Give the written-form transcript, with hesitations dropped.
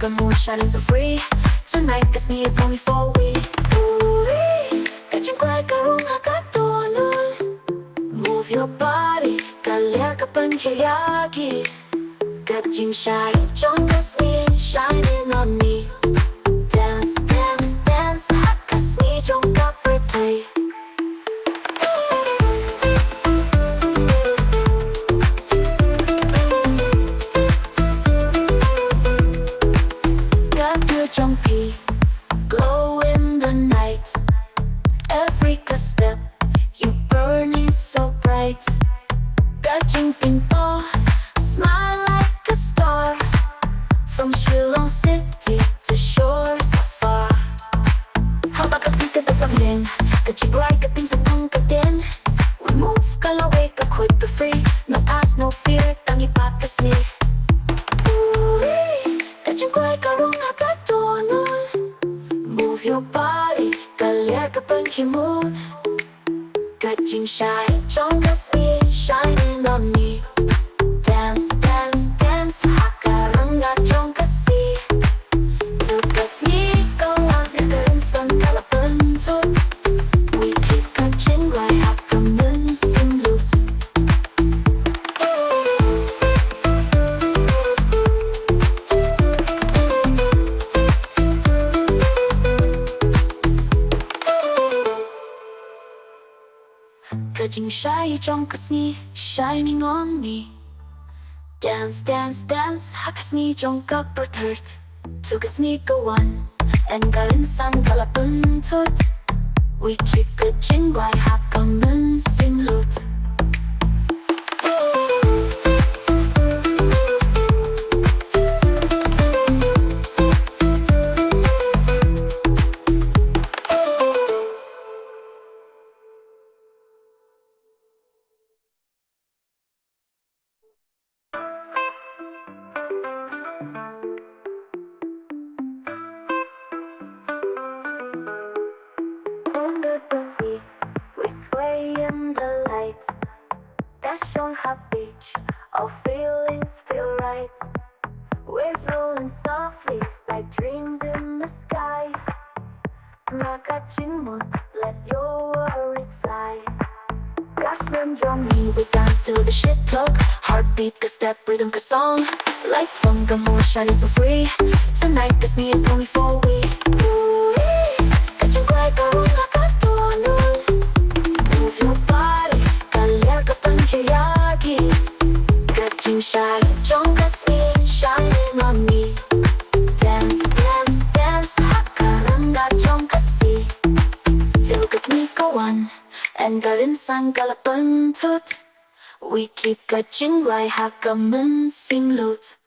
from more shining so free. Tonight cause me is only for we. Catching quite karong hakatonol. Move your body, kalia kapan kayagi. Catching shy, Jong cause me shining on me. Dance, dance, dance, cause me Jong ka pyrthei. Jong glow in the night. Every step you burning so bright. Gajing pinto, smile like a star. From Shillong City to shores afar. Habang kapit ka dagpangin, kachigway kating sa pangkatin. We move kalaway ka quick to free. No past, no fear, tangi pa kasi. Kachigway karong hakatonol. Move your body, kalia kapag himog. Catching shy, Jong kasi shining on me. Dance, dance, dance, hakaranga Jong kasi. Tugas ni kawan, nagkarinsan kalapantot. We keep catching right, hakaman simlut. Catching shy, Jong kasi shining on me. Dance, dance, dance, hakas ni Jong ka pyrthei. Tugas ni kawan, and karinsan kalapantot. We keep catching right, hakaman simlut. Under the sea, we sway in the light. Dash on her beach, our feelings feel right. Waves rolling softly like dreams in the sky. Catching moon, let your worries fly. Gosh, when Jong we dance till the shit plug. Heartbeat, ka step, rhythm, ka song. Lights from more shining so free. Tonight, cause me is only for we. Catching quite karong hakatonol. Move your body, kalia kapag kayagi. Catching shy, Jong kasi shining on me. Dance, dance, dance, hakaranga Jong kasi. Tugas ni kawan, and karinsan kalapantot. We keep catching right, hakaman simlut.